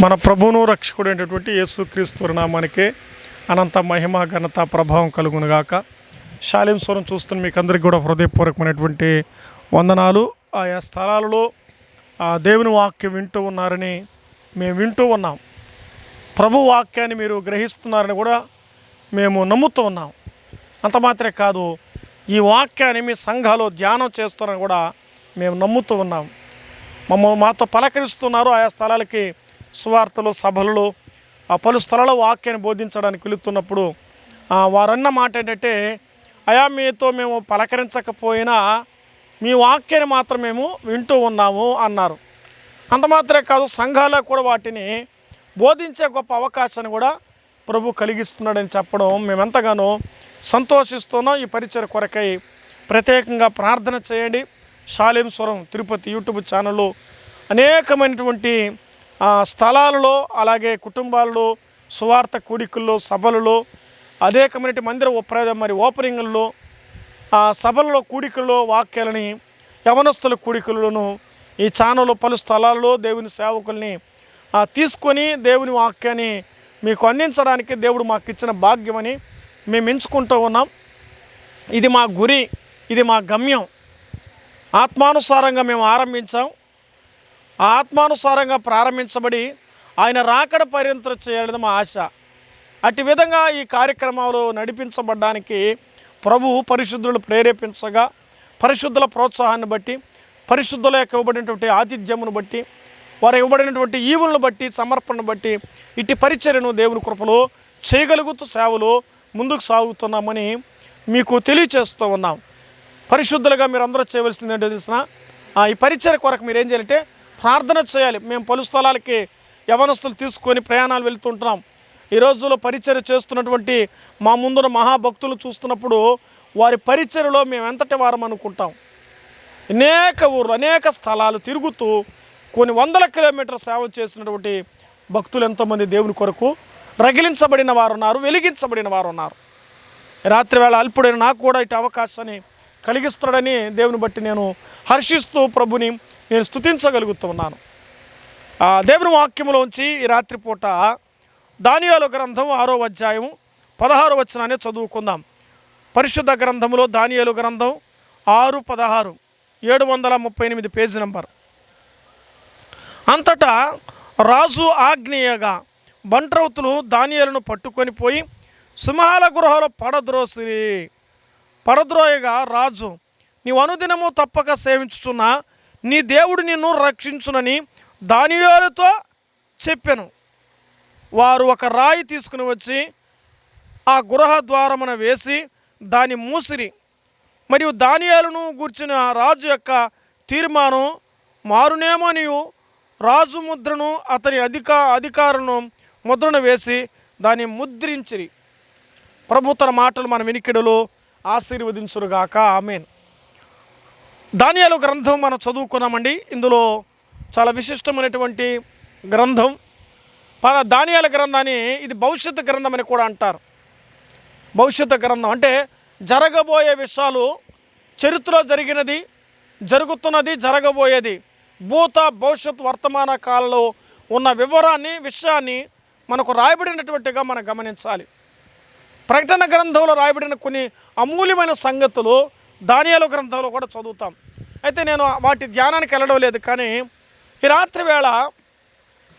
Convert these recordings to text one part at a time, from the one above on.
మన ప్రభువును రక్షకుడైనటువంటి యేసుక్రీస్తు నామానికే అనంత మహిమ ఘనత ప్రభావం కలుగునుగాక. షాలేం స్వరం చూస్తున్న మీకు అందరికీ కూడా హృదయపూర్వకమైనటువంటి వందనాలు. ఆయా స్థలాలలో దేవుని వాక్యం వింటూ ఉన్నారని మేము వింటూ ఉన్నాం. ప్రభు వాక్యాన్ని మీరు గ్రహిస్తున్నారని కూడా మేము నమ్ముతూ ఉన్నాం. అంత మాత్రమే కాదు, ఈ వాక్యాన్ని మీ సంఘాలు ధ్యానం చేస్తున్నారని కూడా మేము నమ్ముతూ ఉన్నాం. మాతో పలకరిస్తున్నారు. ఆయా స్థలాలకి సువార్తలు సభలలో పలు స్థలాల వాక్యాన్ని బోధించడానికి వెళుతున్నప్పుడు వారన్న మాట ఏంటంటే, అయా మీతో మేము పలకరించకపోయినా మీ వాక్యాన్ని మాత్రం మేము వింటూ ఉన్నాము అన్నారు. అంత మాత్రమే కాదు, సంఘాలకు కూడా వాటిని బోధించే గొప్ప అవకాశాన్ని కూడా ప్రభు కలిగిస్తున్నాడని చెప్పడం మేమెంతగానో సంతోషిస్తున్నాం. ఈ పరిచయ కొరకై ప్రత్యేకంగా ప్రార్థన చేయండి. షాలేం స్వరం తిరుపతి యూట్యూబ్ ఛానల్లో అనేకమైనటువంటి స్థలాలలో, అలాగే కుటుంబాలలో, సువార్త కూడికల్లో, సభలలో, అనేకమైన మందిర ఓపెనింగ్లలో, సభలలో, కూడికల్లో వాక్యాలని, యవనస్తుల కూడికలను ఈ ఛానల్లో పలు స్థలాల్లో దేవుని సేవకుల్ని తీసుకొని దేవుని వాక్యాన్ని మీకు అందించడానికి దేవుడు మాకు ఇచ్చిన భాగ్యమని మేము ఎంచుకుంటూ ఉన్నాం. ఇది మా గురి, ఇది మా గమ్యం. ఆత్మానుసారంగా మేము ఆరంభించాం. ఆత్మానుసారంగా ప్రారంభించబడి ఆయన రాకడ పర్యంతం చేయాలని మా ఆశ. అట్టి విధంగా ఈ కార్యక్రమాలు నడిపించబడడానికి ప్రభువు పరిశుద్ధులను ప్రేరేపించగా, పరిశుద్ధుల ప్రోత్సాహాన్ని బట్టి, పరిశుద్ధుల యొక్క ఇవ్వబడినటువంటి ఆతిథ్యమును బట్టి, వారు ఇవ్వబడినటువంటి ఈవులను బట్టి, సమర్పణను బట్టి ఇట్టి పరిచర్యను దేవుని కృపలో చేయగలుగుతూ సేవలు ముందుకు సాగుతున్నామని మీకు తెలియచేస్తూ ఉన్నాం. పరిశుద్ధులుగా మీరు అందరూ చేయవలసింది ఏంటో తెలిసిన, ఈ పరిచర్య కొరకు మీరు ఏం చేయాలంటే ప్రార్థన చేయాలి. మేము పలు స్థలాలకి యవనస్తులు తీసుకొని ప్రయాణాలు వెళుతుంటున్నాం. ఈ రోజుల్లో పరిచర్య చేస్తున్నటువంటి మా ముందున్న మహాభక్తులు చూస్తున్నప్పుడు వారి పరిచర్యలో మేము ఎంతటి వారం అనుకుంటాం. అనేక ఊర్లు, అనేక స్థలాలు తిరుగుతూ కొన్ని వందల కిలోమీటర్ల సేవ చేసినటువంటి భక్తులు ఎంతోమంది దేవుని కొరకు రగిలించబడిన వారు ఉన్నారు, వెలిగించబడిన వారు ఉన్నారు. రాత్రి వేళ అల్పుడైన నాకు కూడా ఇటు అవకాశాన్ని కలిగిస్తున్నాడని దేవుని బట్టి నేను హర్షిస్తూ ప్రభుని నేను స్తుతించగలుగుతున్నాను. దేవుని వాక్యంలోంచి ఈ రాత్రిపూట దానియేలు గ్రంథం 6వ అధ్యాయం 16వ వచనాన్ని చదువుకుందాం. పరిశుద్ధ గ్రంథంలో దానియేలు గ్రంథం 6:16, 738 పేజీ నంబర్. అంతటా రాజు ఆజ్ఞయగా బంట్రౌతులు దానియేలును పట్టుకొని పోయి సింహాల గృహలో పడద్రోయగా రాజు, నీవు అనుదినము తప్పక సేవించుచున్న నీ దేవుడు నిన్ను రక్షించునని దానియేలుతో చెప్పెను. వారు ఒక రాయి తీసుకుని వచ్చి ఆ గృహ ద్వారమున వేసి దాని మూసిరి. మరియు దానియేలును గూర్చిన రాజు యొక్క తీర్మానం మారునేమనియు రాజు ముద్రను అతని అధికారులను ముద్రను వేసి దాన్ని ముద్రించిరి. ప్రభు తన మాటలు మన వినికిడిలో ఆశీర్వదించురుగాక. ఆమేన్. దానియేలు గ్రంథం మనం చదువుకున్నామండి. ఇందులో చాలా విశిష్టమైనటువంటి గ్రంథం. దానియేలు గ్రంథాన్ని ఇది భవిష్యత్తు గ్రంథం అని కూడా అంటారు. భవిష్యత్తు గ్రంథం అంటే జరగబోయే విషయాలు, చరిత్రలో జరిగినది, జరుగుతున్నది, జరగబోయేది, భూత భవిష్యత్ వర్తమాన కాలంలో ఉన్న విషయాన్ని మనకు రాయబడినటువంటిగా మనం గమనించాలి. ప్రకటన గ్రంథంలో రాయబడిన కొన్ని అమూల్యమైన సంగతులు దానియేలు గ్రంథంలో కూడా చదువుతాం. అయితే నేను వాటి ధ్యానానికి వెళ్ళడం లేదు. కానీ ఈ రాత్రి వేళ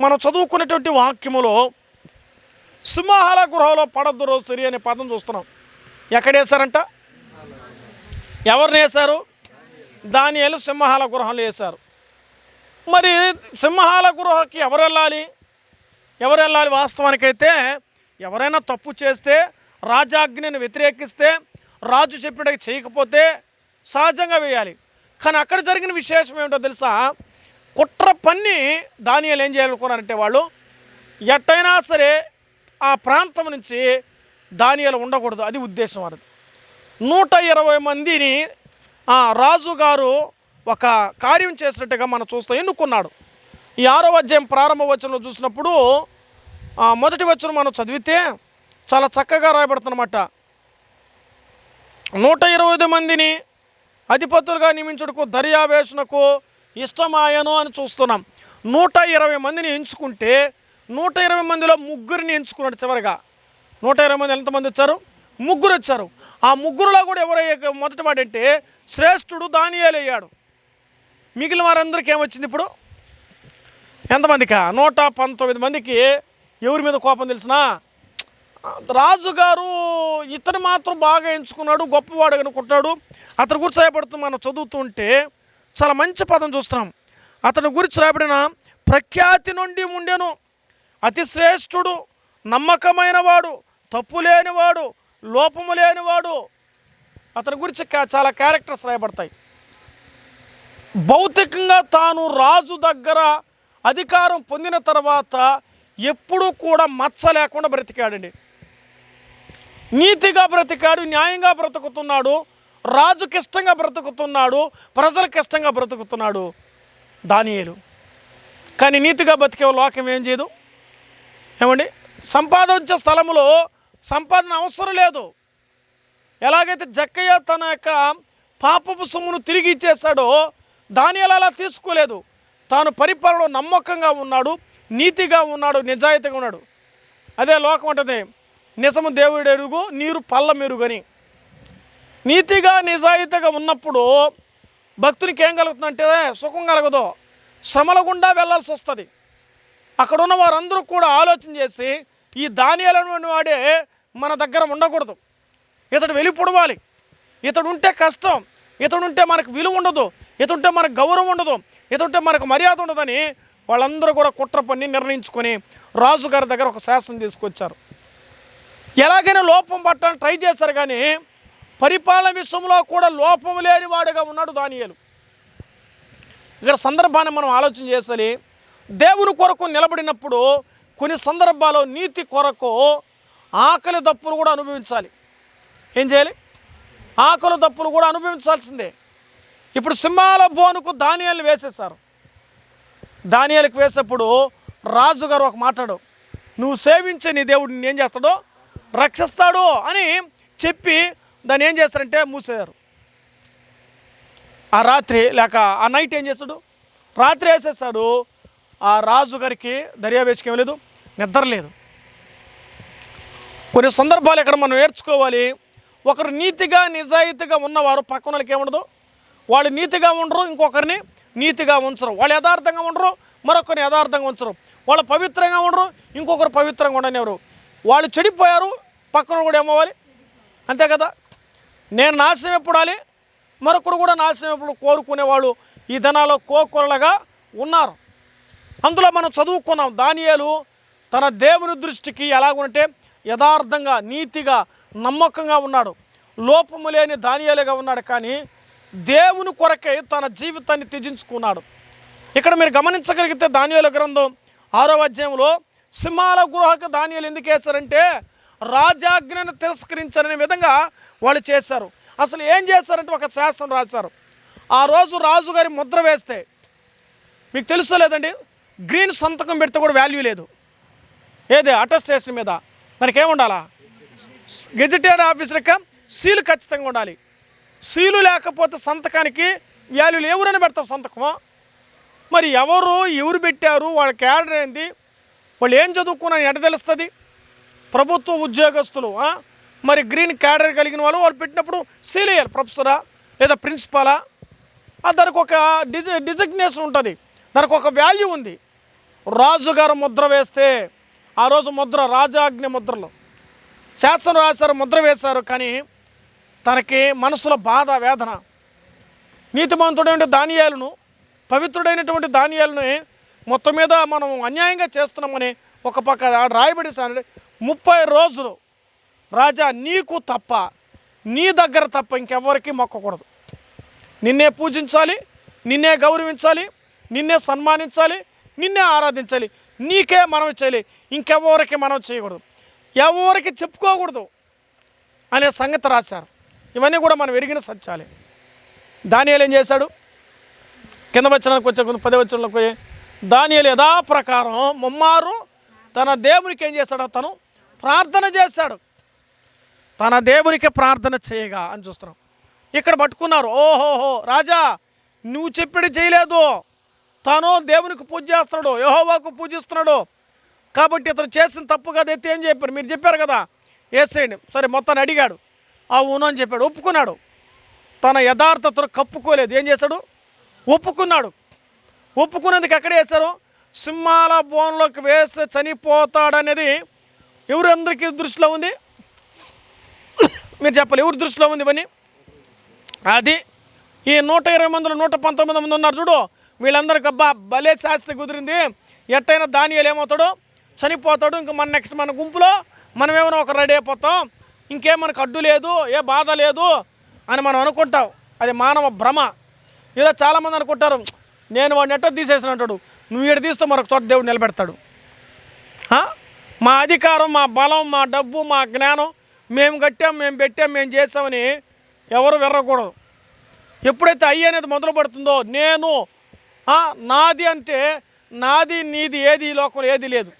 మనం చదువుకునేటువంటి వాక్యములో సింహాల గృహలో పడద్రోసిరి అనే పదం చూస్తున్నాం. ఎక్కడేశారంట? ఎవరిని వేశారు? దానియేలు సింహాల గృహంలో వేశారు. మరి సింహాల గృహకి ఎవరు వెళ్ళాలి? వాస్తవానికైతే ఎవరైనా తప్పు చేస్తే, రాజాజ్ఞని వ్యతిరేకిస్తే, రాజు చెప్పినట్టు చేయకపోతే సహజంగా వేయాలి. కానీ అక్కడ జరిగిన విశేషం ఏమిటో తెలుసా? కుట్ర పన్ని దానియేలు ఏం చేయాలనుకున్నారంటే, వాళ్ళు ఎట్టయినా సరే ఆ ప్రాంతం నుంచి దానియేలు ఉండకూడదు, అది ఉద్దేశం వారిది. 120 మందిని రాజుగారు ఒక కార్యం చేసినట్టుగా మనం చూస్తాం. ఎన్నుకున్నాడు. ఈ 6వ అధ్యాయం ప్రారంభ వచనంలో చూసినప్పుడు మొదటి వచనం మనం చదివితే చాలా చక్కగా రాయబడుతున్నమాట. 120 మందిని అధిపతులుగా నియమించుటకు దర్యావేషునకు ఇష్టమాయను అని చూస్తున్నాం. 120 మందిని ఎంచుకుంటే 120 మందిలో ముగ్గురిని ఎంచుకున్నాడు చివరిగా. 120 మంది ఎంతమంది వచ్చారు? ముగ్గురు వచ్చారు. ఆ ముగ్గురులో కూడా ఎవరయ్యే మొదటి వాడంటే శ్రేష్ఠుడు దానియేలు అయ్యాడు. మిగిలిన వారందరికీ ఏమొచ్చింది? ఇప్పుడు ఎంతమందికా? 119 మందికి ఎవరి మీద కోపం తెలిసినా, రాజుగారు ఇతను మాత్రం బాగా ఎంచుకున్నాడు, గొప్పవాడు అనుకుంటాడు. అతని గురించి రాయబడుతూ మనం చదువుతూ ఉంటే చాలా మంచి పదం చూస్తున్నాం. అతని గురించి రాయబడిన ప్రఖ్యాతి నుండి ఉండెను, అతి శ్రేష్ఠుడు, నమ్మకమైన వాడు, తప్పు లేనివాడు, లోపము లేనివాడు. అతని గురించి చాలా క్యారెక్టర్స్ రాయబడతాయి. భౌతికంగా తాను రాజు దగ్గర అధికారం పొందిన తర్వాత ఎప్పుడూ కూడా మచ్చ లేకుండా బ్రతికాడండి. నీతిగా బ్రతికాడు, న్యాయంగా బ్రతుకుతున్నాడు, రాజుకి ఇష్టంగా బ్రతుకుతున్నాడు, ప్రజలకు ఇష్టంగా బ్రతుకుతున్నాడు దానియేలు. కానీ నీతిగా బతికే లోకం ఏం చేయదు. ఏమండి, సంపాదించే స్థలంలో సంపాదన అవసరం లేదు. ఎలాగైతే జక్కయ్య తన యొక్క పాపపు సొమ్మును తిరిగి ఇచ్చేశాడో దానియేలు అలా తీసుకోలేదు. తాను పరిపాలనలో నమ్మకంగా ఉన్నాడు, నీతిగా ఉన్నాడు, నిజాయితీగా ఉన్నాడు. అదే లోకం ఉంటుంది, నిజము దేవుడు ఎరుగు, నీరు పల్ల మెరుగని. నీతిగా నిజాయితీగా ఉన్నప్పుడు భక్తునికి ఏం కలుగుతుందంటే సుఖం కలగదు, శ్రమల గుండా వెళ్ళాల్సి వస్తుంది. అక్కడున్న వారందరూ కూడా ఆలోచన చేసి ఈ దానియేలు అనే వాడే మన దగ్గర ఉండకూడదు, ఇతడు వెళ్ళిపోవాలి, ఇతడు ఉంటే కష్టం, ఇతడు ఉంటే మనకు విలువ ఉండదు, ఇతడుంటే మనకు గౌరవం ఉండదు, ఇతడుంటే మనకు మర్యాద ఉండదని వాళ్ళందరూ కూడా కుట్ర పన్ని నిర్ణయించుకొని రాజుగారి దగ్గర ఒక శాసనం తీసుకొచ్చారు. ఎలాగైనా లోపం పట్టాలని ట్రై చేశారు, కానీ పరిపాలన విషయంలో కూడా లోపం లేని వాడుగా ఉన్నాడు దానియేలు. ఇక్కడ సందర్భాన్ని మనం ఆలోచన చేయాలి. దేవుని కొరకు నిలబడినప్పుడు కొన్ని సందర్భాల్లో నీతి కొరకు ఆకలి దప్పులు కూడా అనుభవించాలి. ఏం చేయాలి? ఆకలి దప్పులు కూడా అనుభవించాల్సిందే. ఇప్పుడు సింహాల బోనుకు దానియేలు వేసేశారు. దానియేలుకు వేసేప్పుడు రాజుగారు ఒక మాట్లాడు, నువ్వు సేవించే నీ దేవుడు నిన్ను ఏం చేస్తాడో రక్షిస్తాడు అని చెప్పి దాన్ని ఏం చేస్తారంటే మూసేశారు. ఆ రాత్రి లేక ఆ నైట్ ఏం చేస్తాడు? రాత్రి వేసేస్తాడు. ఆ రాజుగారికి దర్యావేషకి ఏం లేదు, నిద్ర లేదు. కొన్ని సందర్భాలు ఇక్కడ మనం నేర్చుకోవాలి. ఒకరు నీతిగా నిజాయితీగా ఉన్నవారు పక్కన వాళ్ళకి ఏముండదు, వాళ్ళు నీతిగా ఉండరు, ఇంకొకరిని నీతిగా ఉంచరు. వాళ్ళు యథార్థంగా ఉండరు, మరొకరిని యథార్థంగా ఉంచరు. వాళ్ళు పవిత్రంగా ఉండరు, ఇంకొకరు పవిత్రంగా ఉండనివ్వరు. వాళ్ళు చెడిపోయారు, పక్కన కూడా ఏమవ్వాలి, అంతే కదా. నేను నాశనం ఎప్పుడాలి, మరొకరు కూడా నాశనం ఎప్పుడు కోరుకునేవాళ్ళు ఈ దినాల్లో కోకొల్లగా ఉన్నారు. అందులో మనం చదువుకున్నాం, దానియేలు తన దేవుని దృష్టికి ఎలాగుంటే యథార్థంగా, నీతిగా, నమ్మకంగా ఉన్నాడు. లోపము లేని దానియేలుగా ఉన్నాడు. కానీ దేవుని కొరకై తన జీవితాన్ని త్యజించుకున్నాడు. ఇక్కడ మీరు గమనించగలిగితే దానియేలు గ్రంథం 6వ అధ్యాయంలో సింహాల గృహకు దానియేలు ఎందుకు వేశారంటే రాజాజ్ఞను తిరస్కరించారనే విధంగా వాళ్ళు చేశారు. అసలు ఏం చేశారంటే ఒక శాసనం రాశారు. ఆ రోజు రాజుగారి ముద్ర వేస్తే మీకు తెలుసో లేదండి, గ్రీన్ సంతకం పెడితే కూడా వాల్యూ లేదు. ఏదే అటెస్టేషన్ మీద దానికి ఏముండాలా? గెజిటెడ్ ఆఫీసర్ యొక్క సీలు ఖచ్చితంగా ఉండాలి. సీలు లేకపోతే సంతకానికి వాల్యూలు ఎవరైనా పెడతారు సంతకమా? మరి ఎవరు పెట్టారు, వాళ్ళ క్యాడర్ ఏంది, వాళ్ళు ఏం చదువుకున్నారని ఎట తెలుస్తుంది? ప్రభుత్వ ఉద్యోగస్తులు మరి గ్రీన్ క్యాడర్ కలిగిన వాళ్ళు పెట్టినప్పుడు సీల్ వేయాలి. ప్రొఫెసరా లేదా ప్రిన్సిపాలా, దానికి ఒక డిజిగ్నేషన్ ఉంటుంది, దానికి ఒక వాల్యూ ఉంది. రాజుగారు ముద్ర వేస్తే ఆ రోజు ముద్ర రాజాజ్ఞ ముద్రలో శాసనం రాశారు, ముద్ర వేశారు. కానీ తనకి మనసులో బాధ, వేదన. నీతిమంతుడైన దానియేలును, పవిత్రుడైనటువంటి దానియేలును మొత్తం మీద మనం అన్యాయంగా చేస్తున్నామని ఒక పక్క రాయబడి 30 రోజులు రాజా నీకు తప్ప, నీ దగ్గర తప్ప ఇంకెవరికి మొక్కకూడదు, నిన్నే పూజించాలి, నిన్నే గౌరవించాలి, నిన్నే సన్మానించాలి, నిన్నే ఆరాధించాలి, నీకే మనం చేయాలి, ఇంకెవరికి మనం చేయకూడదు, ఎవరికి చెప్పుకోకూడదు అనే సంగతి రాశారు. ఇవన్నీ కూడా మనం ఎరిగిన సత్యాలే. దానియేలు ఏం చేశాడు? కింద వచనానికి వచ్చే 10వ వచనంలోకి పోయి దానియేలు యథాప్రకారం ముమ్మారు తన దేవునికి ఏం చేశాడో తను ప్రార్థన చేశాడు. తన దేవునికి ప్రార్థన చేయగా అని చూస్తున్నాం. ఇక్కడ పట్టుకున్నారు, ఓహోహో రాజా నువ్వు చెప్పినట్టు చేయలేదు, తాను దేవునికి పూజ చేస్తున్నాడు, యెహోవాకు పూజిస్తున్నాడు, కాబట్టి ఇతను చేసిన తప్పు కదా ఎత్తి ఏం చెప్పారు, మీరు చెప్పారు కదా వేసేయండి. సరే మొత్తాన్ని అడిగాడు, అవును అని చెప్పాడు, ఒప్పుకున్నాడు. తన యథార్థతను కప్పుకోలేదు, ఏం చేశాడు, ఒప్పుకున్నాడు. ఒప్పుకునేందుకు ఎక్కడ వేశారు, సింహాల బోన్లోకి వేస్తే చనిపోతాడనేది ఎవరందరికీ దృష్టిలో ఉంది, మీరు చెప్పాలి ఎవరి దృష్టిలో ఉంది ఇవన్నీ. అది ఈ 120 మందిలో 119 మంది ఉన్నారు చూడు, వీళ్ళందరికీ అబ్బా భలే శాస్తి కుదిరింది, ఎట్టయినా దానియేలు ఏమవుతాడు, చనిపోతాడు, ఇంకా మన గుంపులో మనమేమైనా ఒక రెడీ అయిపోతాం, ఇంకేం మనకు అడ్డు లేదు, ఏ బాధ లేదు అని మనం అనుకుంటాం. అది మానవ భ్రమ. ఈరోజు చాలామంది అనుకుంటారు, నేను వాడిని ఎట్ట తీసేసినట్టాడు, నువ్వు ఈడ తీస్తే మరొక చోట దేవుడు నిలబెడతాడు. మా అధికారం, మా బలం, మా డబ్బు, మా జ్ఞానం, మేము కట్టాం, మేము పెట్టాం, మేము చేసామని ఎవరు వెర్రకూడదు. ఎప్పుడైతే అయ్యి అనేది మొదలు పడుతుందో, నేను నాది అంటే నాది నీది ఏది ఈ లోకంలో ఏది లేదు.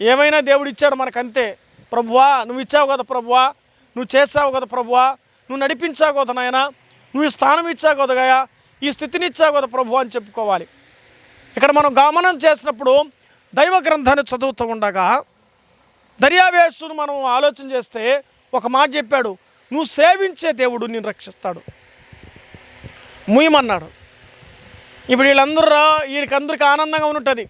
ఏమైనా దేవుడు ఇచ్చాడు మనకంతే. ప్రభువా నువ్వు ఇచ్చావు కదా, ప్రభువా నువ్వు చేసావు కదా, ప్రభువా నువ్వు నడిపించావు కదా నాయన, నువ్వు ఈ స్థానం ఇచ్చావు కదా గయా, ఈ స్థితిని ఇచ్చావు కదా ప్రభువా అని చెప్పుకోవాలి. ఇక్కడ మనం గమనం చేసినప్పుడు దైవ గ్రంథాన్ని చదువుతూ ఉండగా దర్యావేషును మనం ఆలోచన చేస్తే ఒక మాట చెప్పాడు, నువ్వు సేవించే దేవుడు నిన్ను రక్షిస్తాడు, ముయ్యమన్నాడు. ఇప్పుడు వీళ్ళందరికీ ఆనందంగా ఉంటుంది.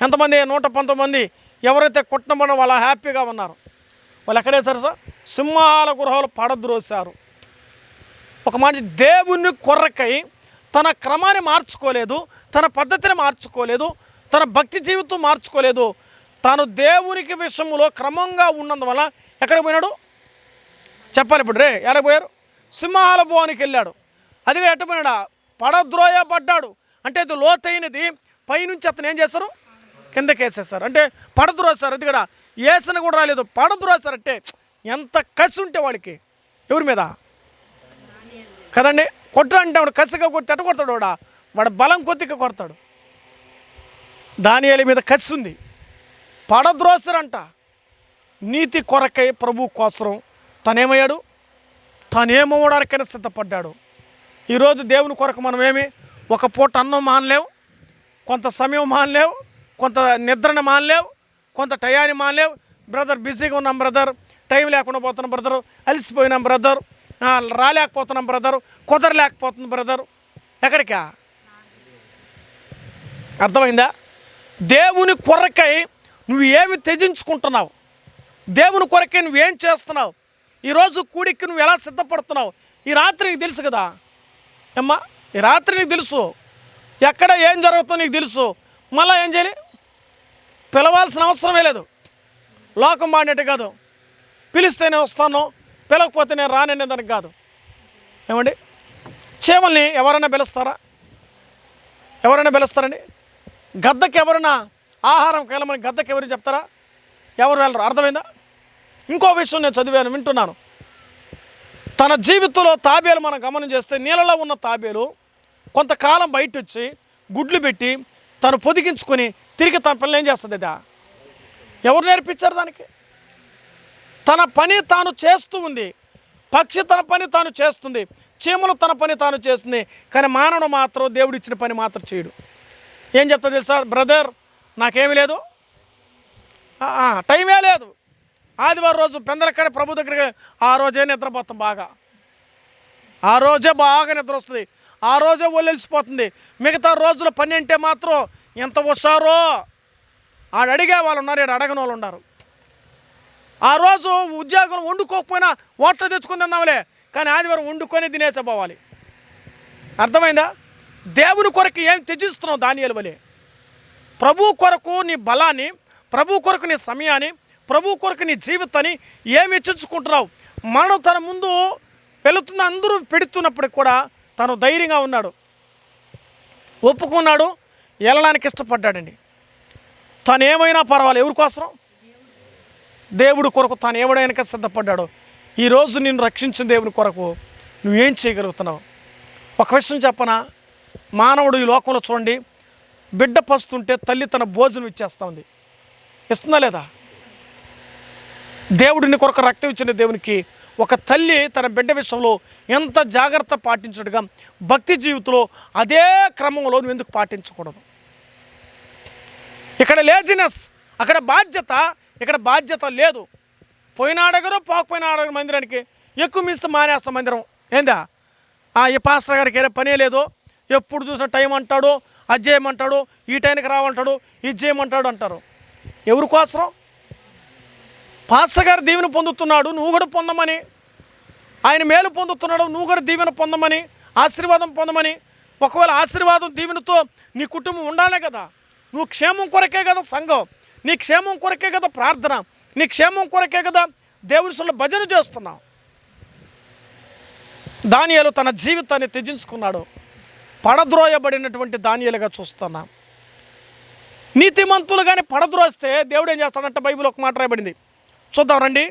ఎంతమంది, 119 మంది ఎవరైతే కొట్టబడిన వాళ్ళు హ్యాపీగా ఉన్నారు. వాళ్ళు ఎక్కడేసారు సార్, సింహాల గృహాలు పడద్రోశారు. ఒక మాట, దేవుని కొరకై తన క్రమాన్ని మార్చుకోలేదు, తన పద్ధతిని మార్చుకోలేదు, తన భక్తి జీవితం మార్చుకోలేదు. తాను దేవునికి విషయంలో క్రమంగా ఉన్నందువల్ల ఎక్కడికి పోయినాడు చెప్పాలి. ఇప్పుడు ఎక్కడికి పోయారు, సింహాల భువానికి వెళ్ళాడు. అది ఎట్టపోయినాడా, పడద్రోయబడ్డాడు. అంటే అది లోతైనది, పైనుంచి అతను ఏం చేశారు, కిందకి వేసేస్తారు. అంటే పడద్రోసారు. అది కూడా వేసిన కూడా రాలేదు, పడద్రోసారు. అంటే ఎంత కసి ఉంటే వాడికి ఎవరి మీద కదండి. కొట్టు అంటే వాడు కసిగా కొట్టి ఎట్ట కొడతాడు, వాడు బలం కొద్దిగా కొడతాడు. దానియేలు మీద కసి ఉంది, పడద్రోసరంట. నీతి కొరకై ప్రభు కోసం తనేమయ్యాడు, తానేమవడానికైనా సిద్ధపడ్డాడు. ఈరోజు దేవుని కొరకు మనమేమి ఒక పూట అన్నం మానలేవు, కొంత సమయం మానలేవు, కొంత నిద్రను మానలేవు, కొంత టయాన్ని మానలేవు. బ్రదర్ బిజీగా ఉన్నాం బ్రదర్, టైం లేకుండా పోతున్నాం బ్రదరు, అలసిపోయినాం బ్రదర్, రాలేకపోతున్నాం బ్రదరు, కుదరలేకపోతుంది బ్రదరు. ఎక్కడికా అర్థమైందా? దేవుని కొరకై నువ్వు ఏమి త్యజించుకుంటున్నావు, దేవుని కొరకై నువ్వేం చేస్తున్నావు, ఈరోజు కూడికి నువ్వు ఎలా సిద్ధపడుతున్నావు. ఈ రాత్రి నీకు తెలుసు కదా అమ్మా, ఈ రాత్రి నీకు తెలుసు ఎక్కడ ఏం జరుగుతుందో నీకు తెలుసు. మళ్ళీ ఏం చేయాలి, పిలవాల్సిన అవసరమే లేదు. లోకం మాడినట్టు కాదు, పిలిస్తేనే వస్తాను, పిలవకపోతే నేను రాననే దానికి కాదు. ఏమండి, చీమల్ని ఎవరైనా పిలుస్తారా, ఎవరైనా పిలుస్తారండి? గద్దకి ఎవరైనా ఆహారం కేలమని గద్దకి ఎవరు చెప్తారా, ఎవరు వెళ్ళరు. అర్థమైందా? ఇంకో విషయం నేను చదివాను, వింటున్నాను. తన జీవితంలో తాబేలు మనం గమనం చేస్తే, నీళ్ళలో ఉన్న తాబేలు కొంతకాలం బయట వచ్చి గుడ్లు పెట్టి తను పొదిగించుకొని తిరిగి తన పిల్లలు ఏం చేస్తుంది? అదా ఎవరు నేర్పించారు దానికి? తన పని తాను చేస్తూ ఉంది. పక్షి తన పని తాను చేస్తుంది, చీమలు తన పని తాను చేస్తుంది. కానీ మానవుడు మాత్రం దేవుడు ఇచ్చిన పని మాత్రం చేయడు. ఏం చెప్తాడు తెలుసా, బ్రదర్ నాకేమీ లేదు, టైమే లేదు, ఆదివారం రోజు పెందలక్కడ ప్రభు దగ్గర ఆ రోజే నిద్రపోతాం బాగా, ఆ రోజే బాగా నిద్ర వస్తుంది, ఆ రోజే ఒళ్ళెలిసిపోతుంది. మిగతా రోజుల పని అంటే మాత్రం ఎంత వస్తారో ఆడు అడిగే వాళ్ళు ఉన్నారు, ఇక్కడ అడగని వాళ్ళు ఉన్నారు. ఆ రోజు ఉద్యోగం వండుకోకపోయినా ఓట్లు తెచ్చుకుని తిందాంలే, కానీ ఆదివారం వండుకొని తినేసే పోవాలి. అర్థమైందా? దేవుని కొరకు ఏం త్యజిస్తున్నావు దానియేలు వలె? ప్రభు కొరకు నీ బలాన్ని, ప్రభు కొరకు నీ సమయాన్ని, ప్రభు కొరకు నీ జీవితాన్ని ఏమి హెచ్చించుకుంటున్నావు? మనం తన ముందు వెళుతున్న అందరూ పెడుతున్నప్పటికి కూడా తను ధైర్యంగా ఉన్నాడు, ఒప్పుకున్నాడు, వెళ్ళడానికి ఇష్టపడ్డాడండి. తను ఏమైనా పర్వాలేదు, ఎవరి కోసం? దేవుడి కొరకు తాను ఏమైనా సిద్ధపడ్డాడు. ఈరోజు నిన్ను రక్షించిన దేవుని కొరకు నువ్వేం చేయగలుగుతున్నావు? ఒక విషయం చెప్పనా, మానవుడు ఈ లోకంలో చూడండి, బిడ్డ పస్తుంటే తల్లి తన భోజనం ఇచ్చేస్తూ ఉంది, ఇస్తుందా లేదా? దేవుడిని కొరకు రక్తం ఇచ్చిన దేవునికి ఒక తల్లి తన బిడ్డ విషయంలో ఎంత జాగ్రత్త పాటించడుగా భక్తి జీవితంలో అదే క్రమంలో నువ్వు ఎందుకు పాటించకూడదు? ఇక్కడ లేజినెస్ అక్కడ బాధ్యత, ఇక్కడ బాధ్యత లేదు. పోయిన అడగరు, పోకపోయినా అడగరు మందిరానికి. ఎక్కువ మిస్తే మానేస్తాం మందిరం. ఏందా ఈ పాస్టర్ గారికి ఏదో పనే లేదు, ఎప్పుడు చూసిన టైం అంటాడు, అది చేయమంటాడు, ఈ టైంకి రావంటాడు, ఇది చేయమంటాడు అంటారు. ఎవరి కోసం? పాస్టర్ గారు దీవెన పొందుతున్నాడు, నువ్వు కూడా పొందమని. ఆయన మేలు పొందుతున్నాడు, నువ్వు కూడా దీవెన పొందమని, ఆశీర్వాదం పొందమని. ఒకవేళ ఆశీర్వాదం దీవెనతో నీ కుటుంబం ఉండాలే కదా. నువ్వు క్షేమం కొరకే కదా సంఘం, నీ క్షేమం కొరకే కదా ప్రార్థన, నీ క్షేమం కొరకే కదా దేవుని సొంత భజన చేస్తున్నావు. దానియేలు తన జీవితాన్ని త్యజించుకున్నాడు. పడద్రోయబడినటువంటి దానియేలుగా చూస్తున్నాం. నీతిమంతులు కానీ పడద్రోస్తే దేవుడు ఏం చేస్తాడంటే బైబిల్ ఒక మాట రాయబడింది, చూద్దాం రండి.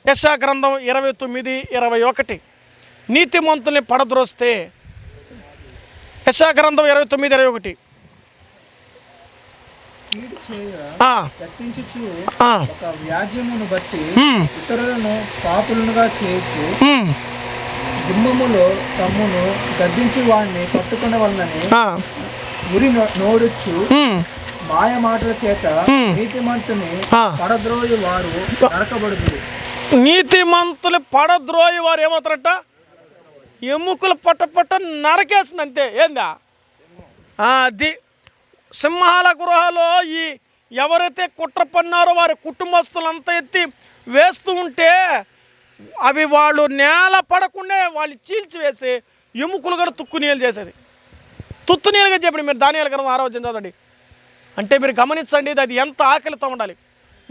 యెషయా గ్రంథం 29:21. నీతిమంతుల్ని పడద్రోస్తే, యెషయా గ్రంథం 29:21. ఒక వ్యాజ్యమును బట్టి ఇతరులను పాపులుగా చేయొచ్చు, గుమ్మములో తమ్మును గద్దించి వాడిని పట్టుకునే వాళ్ళని ఉరి నోడొచ్చు, మాయ మాటల చేత నీతిమంతుని పడద్రోయి వారు నరకబడుతుంది. నీతిమంతులు పడద్రోయి వారు ఏమవుతారట? ఎముకలు పట్ట నరకేస్తుంది అంతే. ఏందా అది సింహాల గృహలో ఈ ఎవరైతే కుట్ర పన్నారో వారి కుటుంబస్తులంతా ఎత్తి వేస్తూ ఉంటే అవి వాళ్ళు నేల పడకుండా వాళ్ళు చీల్చివేసి ఎముకలు కూడా తుక్కునీళ్ళు చేసేది. తుత్తునీలుగా చెప్పండి మీరు దానియేలు గ్రంథం 6వ అధ్యాయం చదవండి. అంటే మీరు గమనించండి, అది ఎంత ఆకలితో ఉండాలి.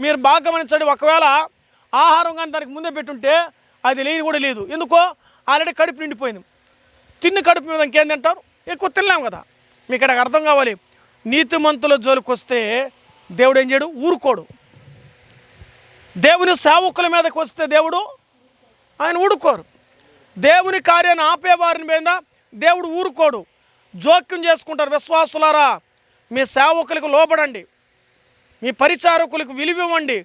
మీరు బాగా గమనించండి. ఒకవేళ ఆహారం కానీ దానికి ముందే పెట్టుంటే అది లేని కూడా లేదు. ఎందుకో ఆల్రెడీ కడుపు నిండిపోయింది. కడుపు మీద ఇంకేం తింటారు? ఎక్కువ తినలేము కదా. మీకు ఇక్కడ అర్థం కావాలి. నీతిమంతుల జోలికి వస్తే దేవుడు ఏం చేయడు? ఊరుకోడు. దేవుని సేవకుల మీదకి వస్తే దేవుడు ఆయన ఊరుకోరు. దేవుని కార్యాన్ని ఆపేవారిని మీద దేవుడు ఊరుకోడు. జోక్యం చేసుకుంటారు. విశ్వాసులారా, మీ సేవకులకు లోబడండి, మీ పరిచారకులకు విలువివ్వండి.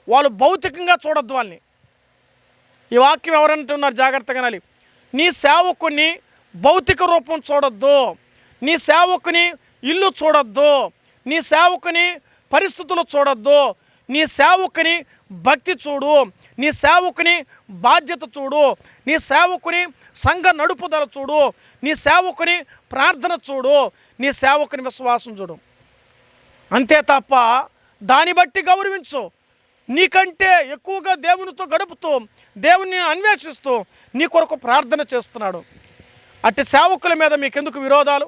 వాళ్ళు భౌతికంగా చూడొద్దు వాళ్ళని. ఈ వాక్యం ఎవరంటున్నారు జాగ్రత్తగా వినాలి. నీ సేవకుని భౌతిక రూపం చూడొద్దు, నీ సేవకుని ఇల్లు చూడొద్దు, నీ సేవకుని పరిస్థితులు చూడొద్దు. నీ సేవకుని భక్తి చూడు, నీ సేవకుని బాధ్యత చూడు, నీ సేవకుని సంఘ నడుపుదల చూడు, నీ సేవకుని ప్రార్థన చూడు, నీ సేవకుని విశ్వాసం చూడు. అంతే తప్ప దాన్ని బట్టి గౌరవించు. నీకంటే ఎక్కువగా దేవునితో గడుపుతూ దేవుని అన్వేషిస్తూ నీ కొరకు ప్రార్థన చేస్తున్నాడు. అట్టి సేవకుల మీద మీకు ఎందుకు విరోధాలు,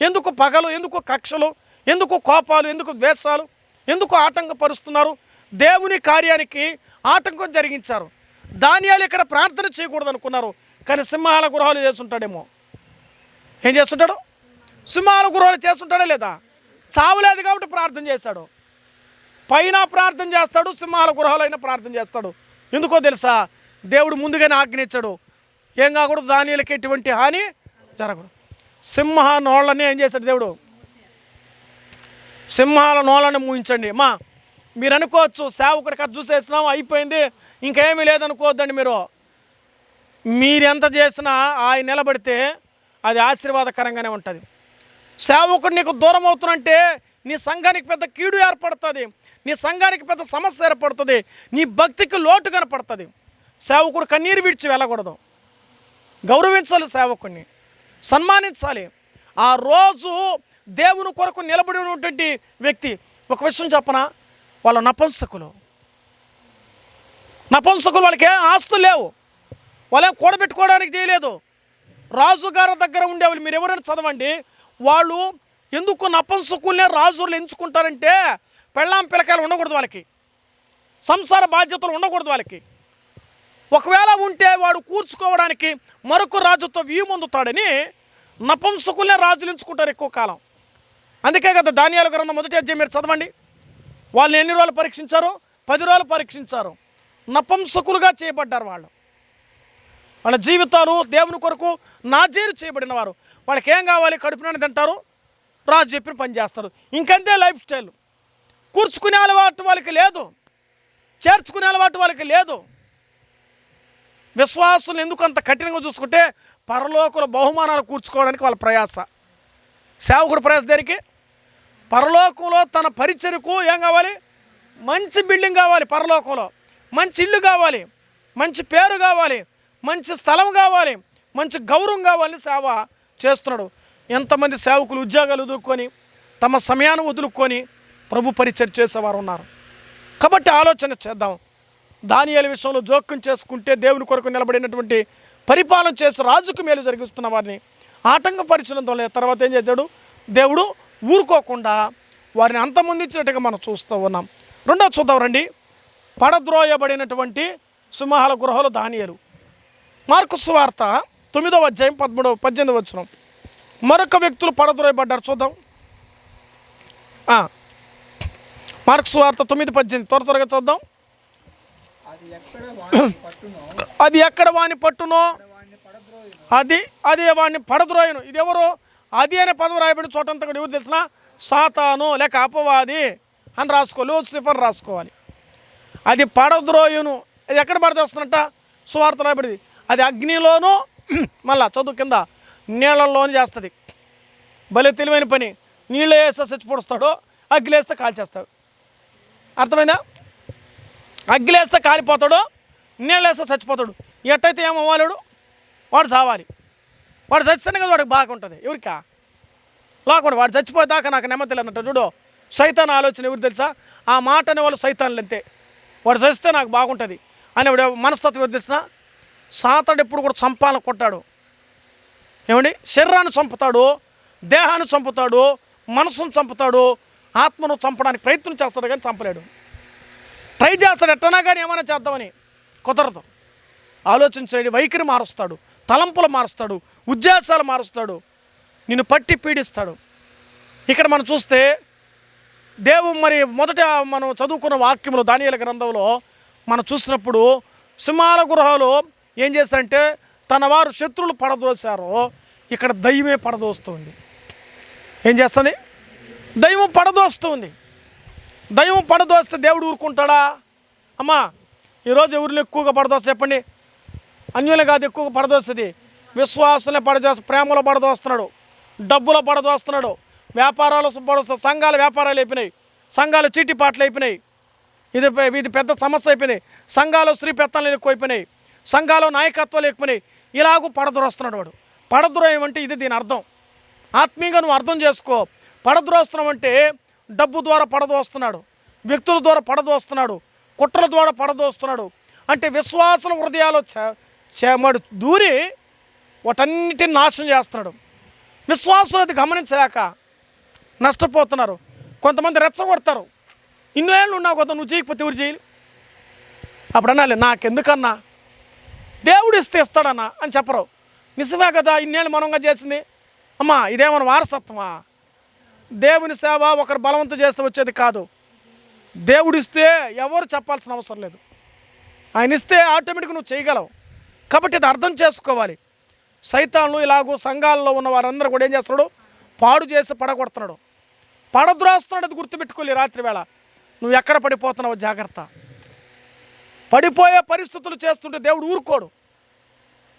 ఎందుకు పగలు, ఎందుకు కక్షలు, ఎందుకు కోపాలు, ఎందుకు ద్వేషాలు, ఎందుకు ఆటంకపరుస్తున్నారు? దేవుని కార్యానికి ఆటంకం జరిగించారు. దానియేలు ఇక్కడ ప్రార్థన చేయకూడదు అనుకున్నారు, కానీ సింహాల గృహాలు చేస్తుంటాడేమో. ఏం చేస్తుంటాడు? సింహాల గృహాలు చేస్తుంటాడా లేదా? చావులేదు కాబట్టి ప్రార్థన చేశాడు. పైన ప్రార్థన చేస్తాడు, సింహాల గృహాలైనా ప్రార్థన చేస్తాడు. ఎందుకో తెలుసా? దేవుడు ముందుగానే ఆజ్ఞించాడు, ఏం కాకూడదు, దానియేలుకి ఎటువంటి హాని జరగదు. సింహ నోళ్ళని ఏం చేశాడు దేవుడు? సింహాల నోళ్ళని మూయించండి. మీరు అనుకోవచ్చు సేవకుడికి అది చూసేసినాం అయిపోయింది ఇంకేమీ లేదనుకోవద్దండి. మీరు ఎంత చేసినా ఆయన నిలబడితే అది ఆశీర్వాదకరంగానే ఉంటుంది. సేవకుడు నీకు దూరం అవుతున్నంటే నీ సంఘానికి పెద్ద కీడు ఏర్పడుతుంది, నీ సంఘానికి పెద్ద సమస్య ఏర్పడుతుంది, నీ భక్తికి లోటు కనపడుతుంది. సేవకుడు కన్నీరు విడిచి వెళ్ళకూడదు. గౌరవించాలి, సేవకుడిని సన్మానించాలి. ఆ రోజు దేవుని కొరకు నిలబడి ఉన్నటువంటి వ్యక్తి. ఒక విషయం చెప్పనా, వాళ్ళ నపుంసకులు వాళ్ళకి ఏం ఆస్తులు లేవు, వాళ్ళేం కూడబెట్టుకోవడానికి చేయలేదు. రాజుగారి దగ్గర ఉండేవాళ్ళు మీరు ఎవరైనా చదవండి. వాళ్ళు ఎందుకు నపుంసకుల్నే రాజులు ఎంచుకుంటారంటే పెళ్ళాం పిల్లకాయలు ఉండకూడదు వాళ్ళకి, సంసార బాధ్యతలు ఉండకూడదు వాళ్ళకి. ఒకవేళ ఉంటే వాడు కూర్చుకోవడానికి మరొక రాజుతో వీయమొందుతాడని నపుంసకుల్నే రాజులు ఎంచుకుంటారు ఎక్కువ కాలం. అందుకే కదా దానియేలు గ్రంథం 1వ అధ్యాయం మీరు చదవండి. వాళ్ళని ఎన్ని రోజులు పరీక్షించారు? 10 రోజులు పరీక్షించారు. నపుంసకులుగా చేయబడ్డారు వాళ్ళు. వాళ్ళ జీవితాలు దేవుని కొరకు నాజీరు చేయబడిన వారు. వాళ్ళకి ఏం కావాలి? కడుపునని తింటారు, రాజు చెప్పిన పని చేస్తారు. ఇంకంతే లైఫ్ స్టైల్. కూర్చుకునే అలవాటు వాళ్ళకి లేదు, చేర్చుకునే అలవాటు వాళ్ళకి లేదు. విశ్వాసులు ఎందుకు అంత కఠినంగా చూసుకుంటే పరలోకుల బహుమానాలు కూర్చుకోవడానికి వాళ్ళ ప్రయాస. సేవకుడు ప్రయాస దేనికి? పరలోకంలో తన పరిచర్యకు ఏం కావాలి? మంచి బిల్డింగ్ కావాలి, పరలోకంలో మంచి ఇల్లు కావాలి, మంచి పేరు కావాలి, మంచి స్థలం కావాలి, మంచి గౌరవం కావాలని సేవ చేస్తున్నాడు. ఎంతమంది సేవకులు ఉద్యోగాలు వదులుకొని తమ సమయాన్ని వదులుకొని ప్రభు పరిచయం చేసేవారు ఉన్నారు. కాబట్టి ఆలోచన చేద్దాం. దానియేలు విషయంలో జోక్యం చేసుకుంటే దేవుని కొరకు నిలబడినటువంటి పరిపాలన చేసి రాజుకు మేలు జరిగిస్తున్న వారిని ఆటంకపరిచినందున వల్ల తర్వాత ఏం చేశాడు? దేవుడు ఊరుకోకుండా వారిని అంతమొందించినట్టుగా మనం చూస్తూ ఉన్నాం. రెండో చూద్దాం రండి. పడద్రోయబడినటువంటి సింహాల గృహలో దానియేలు. మార్కు సువార్త 9వ అధ్యాయం 18వ వచనం. మరొక వ్యక్తులు పడద్రోయబడ్డారు, చూద్దాం. మార్కు సువార్త 9:18 త్వరగా చూద్దాం. అది ఎక్కడ వాని పట్టునో అదే వాడిని పడద్రోయను. ఇది ఎవరు? అది అనే పదం రాయబడిన చోటంతా కూడా ఎవరు తెలిసిన? సాతాను లేక అపవాది అని రాసుకోవాలి, లూసిఫర్ రాసుకోవాలి. అది పడద్రోయును. అది ఎక్కడ పడదొస్తున్నట్ట? సువార్త రాయబడింది. అది అగ్నిలోనూ మళ్ళా చదువు కింద నీళ్ళల్లోనూ చేస్తుంది. భలే తెలివైన పని. నీళ్ళు వేస్తే చచ్చిపోడుస్తాడు, అగ్గిలు వేస్తే కాల్చేస్తాడు. అర్థమైందా? అగ్గిలు వేస్తే కాలిపోతాడు, నీళ్ళు వేస్తే చచ్చిపోతాడు. ఎట్టయితే ఏమవ్వాలేడు? వాడు చావాలి. వాడు చచ్చితేనే కదా వాడికి బాగుంటుంది. ఎవరికా లేకుండా వాడు చచ్చిపోయేదాకా నాకు నెమ్మది లేదంట. చూడు, సైతాన్ ఆలోచన ఎవరు తెలుసా? ఆ మాట అనే వాళ్ళు సైతాన్లు అంతే. వాడు చచ్చితే నాకు బాగుంటుంది అనేవాడు మనస్తత్వం ఎవరు తెలిసిన? సాతాడు ఎప్పుడు కూడా చంపాలని కొట్టాడు. ఏమండి? శరీరాన్ని చంపుతాడు, దేహాన్ని చంపుతాడు, మనసును చంపుతాడు, ఆత్మను చంపడానికి ప్రయత్నం చేస్తాడు కానీ చంపలేడు. ట్రై చేస్తాడు ఎట్టనా కానీ ఏమైనా చేద్దామని, కుదరదు. ఆలోచించేది వైఖరి మారుస్తాడు, తలంపులు మారుస్తాడు, ఉద్దేశాలు మారుస్తాడు, నిన్ను పట్టి పీడిస్తాడు. ఇక్కడ మనం చూస్తే దేవుడు మరి మొదట మనం చదువుకున్న వాక్యంలో దానియేలు గ్రంథంలో మనం చూసినప్పుడు సింహాల గృహలో ఏం చేస్తారంటే తన వారు శత్రువులు పడదోశారో ఇక్కడ దయ్యమే పడదోస్తుంది. ఏం చేస్తుంది? దయ్యం పడదోస్తుంది. దయ్యం పడదోస్తే దేవుడు ఊరుకుంటాడా? అమ్మా, ఈరోజు ఎవరిని ఎక్కువగా పడదోస్తా చెప్పండి? అన్యులే కాదు ఎక్కువగా పడదోస్తుంది. విశ్వాసంలో పడదోస్తాడు, ప్రేమలో పడదోస్తున్నాడు, డబ్బులో పడదోస్తున్నాడు, వ్యాపారాలు పడదోస్తాడు. సంఘాల వ్యాపారాలు అయిపోయినాయి, సంఘాలు చీటిపాట్లు అయిపోయినాయి. ఇది పెద్ద సమస్య అయిపోయింది. సంఘాలు స్త్రీ పెత్తనాలు ఎక్కువైపోయినాయి, సంఘాలు నాయకత్వాలు ఎక్కువైనాయి. ఇలాగూ పడద్రోస్తున్నాడు వాడు. పడద్రోయం అంటే ఇది దీని అర్థం. ఆత్మీయంగా నువ్వు అర్థం చేసుకో. పడద్రోస్తున్నాం అంటే డబ్బు ద్వారా పడదోస్తున్నాడు, వ్యక్తుల ద్వారా పడదోస్తున్నాడు, కుట్రల ద్వారా పడదోస్తున్నాడు. అంటే విశ్వాసుల హృదయాలు చేమడు దూరి వాటన్నిటిని నాశనం చేస్తున్నాడు. విశ్వాసులు అది గమనించలేక నష్టపోతున్నారు. కొంతమంది రెచ్చగొడతారు. ఇన్నేళ్ళు ఉన్నావు కదా, నువ్వు చేయకపోతే ఎవరు చేయాలి? అప్పుడు అనాలి, నాకెందుకన్నా, దేవుడు ఇస్తే ఇస్తాడన్నా అని చెప్పరు. నిజమే కదా, ఇన్నేళ్ళు మనంగా చేసింది. అమ్మా, ఇదేమన్నా వారసత్వమా? దేవుని సేవ ఒకరు బలవంతం చేస్తే వచ్చేది కాదు. దేవుడు ఇస్తే ఎవరు చెప్పాల్సిన అవసరం లేదు. ఆయన ఇస్తే ఆటోమేటిక్గా నువ్వు చేయగలవు. కాబట్టి ఇది అర్థం చేసుకోవాలి. సైతాన్లు ఇలాగూ సంఘాలలో ఉన్న వారందరూ కూడా ఏం చేస్తున్నాడు? పాడు చేసి పడగొడుతున్నాడు, పడద్రోస్తున్నాడు. అది గుర్తుపెట్టుకోవాలి. రాత్రి వేళ నువ్వు ఎక్కడ పడిపోతున్నావు జాగ్రత్త. పడిపోయే పరిస్థితులు చేస్తుంటే దేవుడు ఊరుకోడు.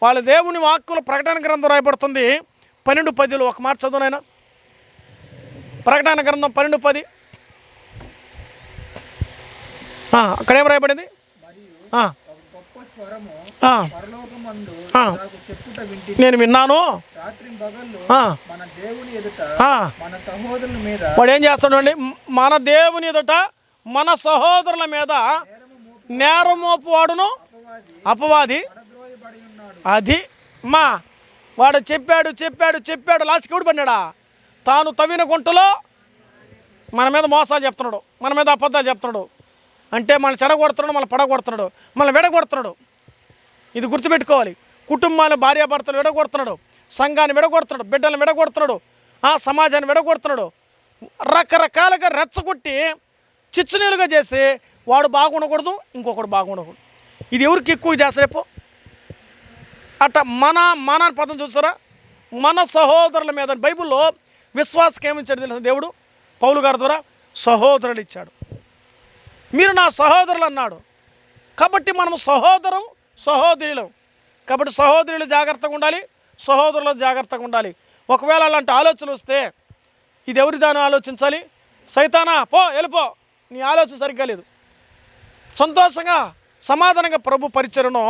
వాళ్ళ దేవుని వాక్కులు ప్రకటన గ్రంథం రాయబడుతుంది 12:10. ఒక మాట చదువునైనా. ప్రకటన గ్రంథం 12:10 అక్కడేం రాయబడింది? నేను విన్నాను. వాడు ఏం చేస్తాడు అండి? మన దేవుని ఎదుట మన సహోదరుల మీద నేరం మోపువాడును అపవాది. అది వాడు చెప్పాడు లాస్ట్కి ఎవడు పడినాడా? తాను తవ్విన గుంటలో మన మీద మోసాలు చెప్తున్నాడు, మన మీద అబద్ధాలు చెప్తున్నాడు. అంటే మన చెడగొడుతున్నాడు, మన పడగొడుతున్నాడు, మన విడగొడుతున్నాడు. ఇది గుర్తుపెట్టుకోవాలి. కుటుంబాన్ని, భార్యాభర్తలు విడగొడుతున్నాడు, సంఘాన్ని విడగొడుతున్నాడు, బిడ్డలను విడగొడుతున్నాడు, సమాజాన్ని విడగొడుతున్నాడు. రకరకాలుగా రెచ్చగొట్టి చిచ్చునీలుగా చేసి వాడు బాగుండకూడదు, ఇంకొకడు బాగుండకూడదు. ఇది ఎవరికి ఎక్కువ చేసేపు? అట్ట మన పదం చూసారా? మన సహోదరుల మీద. బైబిల్లో విశ్వాసకి ఏమిచ్చాడు తెలుసా దేవుడు? పౌలు గారి ద్వారా సహోదరులు ఇచ్చాడు. మీరు నా సహోదరులు అన్నాడు. కాబట్టి మనం సహోదరులం. కాబట్టి సహోదరులు జాగ్రత్తగా ఉండాలి, సహోదరులు జాగ్రత్తగా ఉండాలి. ఒకవేళ అలాంటి ఆలోచన వస్తే ఇది ఎవరి దాని ఆలోచించాలి? సైతానా పో, వెళ్ళిపో, నీ ఆలోచన సరిగ్గా లేదు. సంతోషంగా సమాధానంగా ప్రభు పరిచయను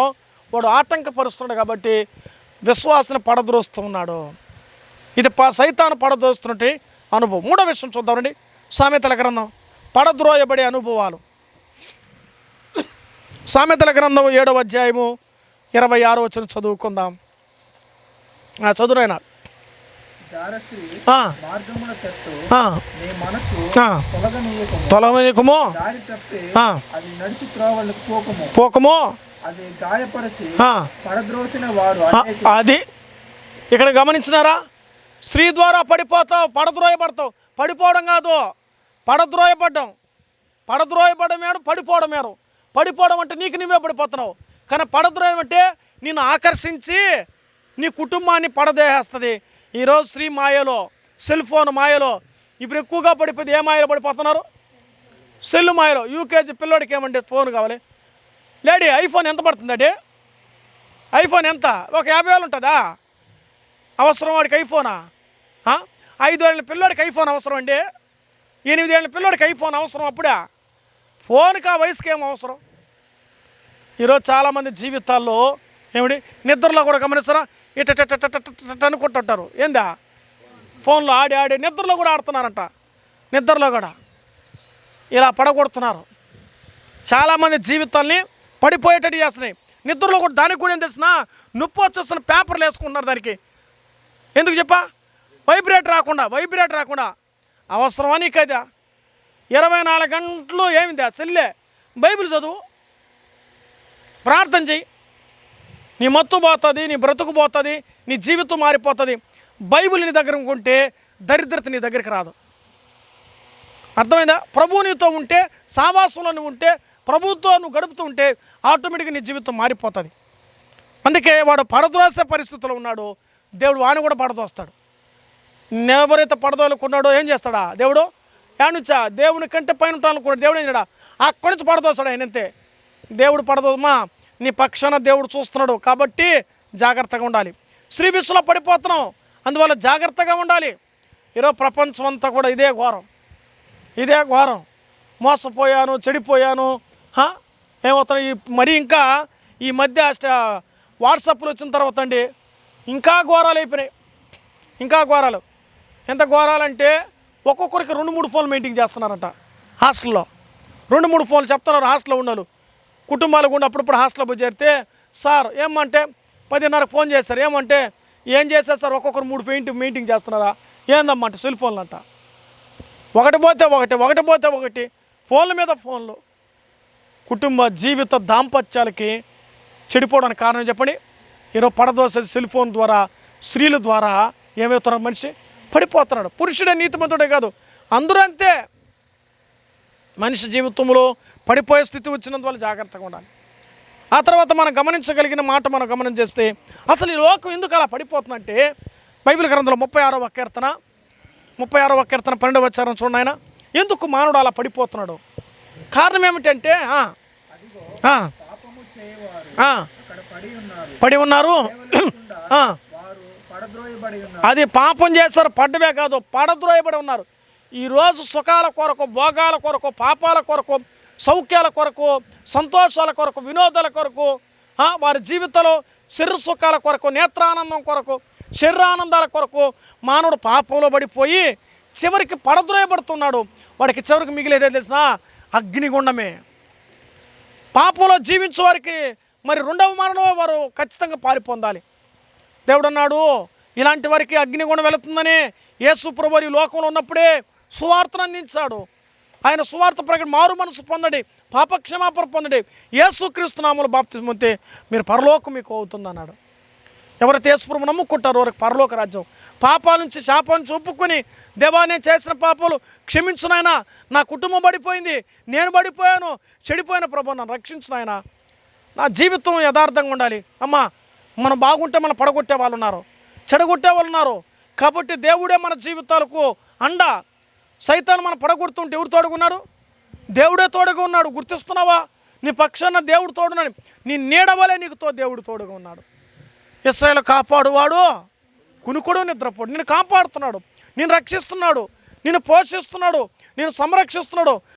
వాడు ఆటంకపరుస్తున్నాడు కాబట్టి విశ్వాసను పడద్రోస్తూ ఉన్నాడు. ఇది సైతాను పడద్రోస్తున్నట్టు అనుభవం. మూడో విషయం చూద్దామండి, సామెతల గ్రంథం పడద్రోయబడే అనుభవాలు. సామెతల గ్రంథం 7వ అధ్యాయము 26వ వచనం చదువుకుందాం. చదువునైనా తొలగనీయకము, పోకము. అది ఇక్కడ గమనించినారా? స్త్రీ ద్వారా పడిపోతావు, పడద్రోయబడతావు. పడిపోవడం కాదు, పడద్రోయబడ్డం. పడద్రోయబడడం వేరు, పడిపోవడం వేరు. పడిపోవడం అంటే నీకు నువ్వే పడిపోతున్నావు, కానీ పడద్రోయడం అంటే నిన్ను ఆకర్షించి నీ కుటుంబాన్ని పడదేస్తుంది. ఈరోజు స్త్రీ మాయలో, సెల్ ఫోన్ మాయలో ఇప్పుడు ఎక్కువగా పడిపోతే ఏ మాయలో పడిపోతున్నారు? సెల్ మాయలో. యూకేజీ పిల్లోడికి ఏమంటే ఫోన్ కావాలి. లేడీ ఐఫోన్ ఎంత పడుతుందండి? ఐఫోన్ ఎంత? ఒక 50,000 ఉంటుందా? అవసరం వాడికి ఐఫోనా? 5 ఏళ్ళ పిల్లోడికి ఐఫోన్ అవసరం అండి? 8 ఏళ్ళ పిల్లోడికి ఐఫోన్ అవసరం? అప్పుడే ఫోన్కి ఆ వయసుకి ఏం అవసరం? ఈరోజు చాలామంది జీవితాల్లో ఏమిటి నిద్రలో కూడా గమనిస్తారా, ఇట అనుకుంటుంటారు. ఏందా? ఫోన్లో ఆడి ఆడి నిద్రలో కూడా ఆడుతున్నారంట. నిద్రలో కూడా ఇలా పడగొడుతున్నారు. చాలామంది జీవితాల్ని పడిపోయేటట్టు చేస్తున్నాయి. నిద్రలో కూడా దానికి కూడా ఏం తెలిసిన నొప్పి వచ్చేస్తున్న పేపర్లు వేసుకుంటున్నారు. దానికి ఎందుకు చెప్పా? వైబ్రేట్ రాకుండా. అవసరమా నీకైతే? 24 గంటలు ఏమిందా? సెల్లే. బైబిల్ చదువు, ప్రార్థన చెయ్యి. నీ మత్తు పోతుంది, నీ బ్రతుకు పోతుంది, నీ జీవితం మారిపోతుంది. బైబిల్ నీ దగ్గర ఉంటే దరిద్రత నీ దగ్గరికి రాదు. అర్థమైందా? ప్రభువు నీతో ఉంటే, సావాసంలో నువ్వు ఉంటే, ప్రభువుతో నువ్వు గడుపుతూ ఉంటే ఆటోమేటిక్గా నీ జీవితం మారిపోతుంది. అందుకే వాడు పడద్రోసే పరిస్థితిలో ఉన్నాడు, దేవుడు వాని కూడా పడదోస్తాడు. ఎవరైతే పడదోలుకున్నాడో ఏం చేస్తాడా దేవుడు? ఏనుంచా దేవుని కంటే పైన ఉంటానుకున్నాడు. దేవుడు ఏం చేయడా? అక్కడి నుంచి పడదోస్తాడు ఆయన. అంతే. దేవుడు పడదోమా, నీ పక్షాన దేవుడు చూస్తున్నాడు కాబట్టి జాగ్రత్తగా ఉండాలి. స్త్రీ విషయంలో పడిపోతున్నాం, అందువల్ల జాగ్రత్తగా ఉండాలి. ఈరోజు ప్రపంచం అంతా కూడా ఇదే ఘోరం. మోసపోయాను, చెడిపోయాను. ఏమవుతాయి మరి? ఇంకా ఈ మధ్య వాట్సాప్లు వచ్చిన తర్వాత అండి ఇంకా ఘోరాలు అయిపోయినాయి. ఇంకా ఘోరాలు. ఎంత ఘోరాలంటే ఒక్కొక్కరికి 2-3 ఫోన్లు మెయింటైన్ చేస్తున్నారంట హాస్టల్లో. 2-3 ఫోన్లు చెప్తున్నారు హాస్టల్లో ఉన్నాడు. కుటుంబాలు కూడా అప్పుడప్పుడు హాస్టల్లో పోయి చేరితే, సార్ ఏమంటే 10:30 ఫోన్ చేస్తారు. ఏమంటే ఏం చేస్తారు సార్? ఒక్కొక్కరు 3 మెయింటైన్ చేస్తున్నారా? ఏందమ్మా అంటే సెల్ ఫోన్లు అంట. ఒకటి పోతే ఒకటి ఫోన్ల మీద ఫోన్లు. కుటుంబ జీవిత దాంపత్యాలకి చెడిపోవడానికి కారణం చెప్పండి. ఈరోజు పడదోసే సెల్ ఫోన్ ద్వారా, స్త్రీల ద్వారా ఏమవుతున్నారు? మనిషి పడిపోతున్నాడు. పురుషుడే నీతిమంతుడే కాదు, అందరూ అంతే. మనిషి జీవితంలో పడిపోయే స్థితి వచ్చినందువల్ల జాగ్రత్తగా ఉండాలి. ఆ తర్వాత మనం గమనించగలిగిన మాట మనం గమనం చేస్తే, అసలు ఈ లోకం ఎందుకు అలా పడిపోతుందంటే, బైబిల్ గ్రంథంలో 36వ కీర్తన 12వ వచనం చూడండి. ఆయన ఎందుకు మానవుడు అలా పడిపోతున్నాడు? కారణం ఏమిటంటే పడి ఉన్నారు. అది పాపం చేస్తారు, పడ్డవే కాదు, పడద్రోయబడి ఉన్నారు. ఈరోజు సుఖాల కొరకు, భోగాల కొరకు, పాపాల కొరకు, సౌఖ్యాల కొరకు, సంతోషాల కొరకు, వినోదాల కొరకు, వారి జీవితంలో శరీర సుఖాల కొరకు, నేత్రానందం కొరకు, శరీరానందాల కొరకు మానవుడు పాపంలో పడిపోయి చివరికి పడద్రోయబడుతున్నాడు. వాడికి చివరికి మిగిలేదే తెలిసిన అగ్నిగుండమే. పాపంలో జీవించే వారికి మరి 2వ మరణం వారు ఖచ్చితంగా పారిపొందాలి. దేవుడు అన్నాడు, ఇలాంటి వారికి అగ్నిగుండం వెళుతుందని. యేసు ప్రభువు ఈ లోకంలో ఉన్నప్పుడే సువార్తను అందించాడు. ఆయన సువార్త ప్రకారం మారు మనసు పొందండి, పాపక్షమాపణ పొందండి, యేసుక్రీస్తు నామములో బాప్తిస్మం పొందితే మీరు పరలోకం మీకు అవుతుంది అన్నాడు. ఎవరైతే యేసు ప్రభువును నమ్ముకుంటారో వారికి పరలోక రాజ్యం. పాపాల నుంచి, శాపం నుంచి ఒప్పుకొని, దేవా నేను చేసిన పాపాలు క్షమించునాయనా, నా కుటుంబం పడిపోయింది, నేను పడిపోయాను, చెడిపోయిన ప్రభువు నన్ను రక్షించునాయనా, నా జీవితం యథార్థంగా ఉండాలి. అమ్మా మనం బాగుంటే మనం పడగొట్టే వాళ్ళు ఉన్నారు, చెడగొట్టే వాళ్ళు ఉన్నారు. కాబట్టి దేవుడే మన జీవితాలకు అండ. సైతాను మనం పడగొడుతుంటే ఎవరు తోడుగున్నారు? దేవుడే తోడుగా ఉన్నాడు. గుర్తిస్తున్నావా? నీ పక్షాన దేవుడు తోడున్నాడు. నీ నీడవలే నీకు దేవుడు తోడుగా ఉన్నాడు. ఇశ్రాయేలు కాపాడువాడు కునుకుడు నిద్రపోడు. నిన్ను కాపాడుతున్నాడు, నిన్ను రక్షిస్తున్నాడు, నిన్ను పోషిస్తున్నాడు, నిన్ను సంరక్షిస్తున్నాడు.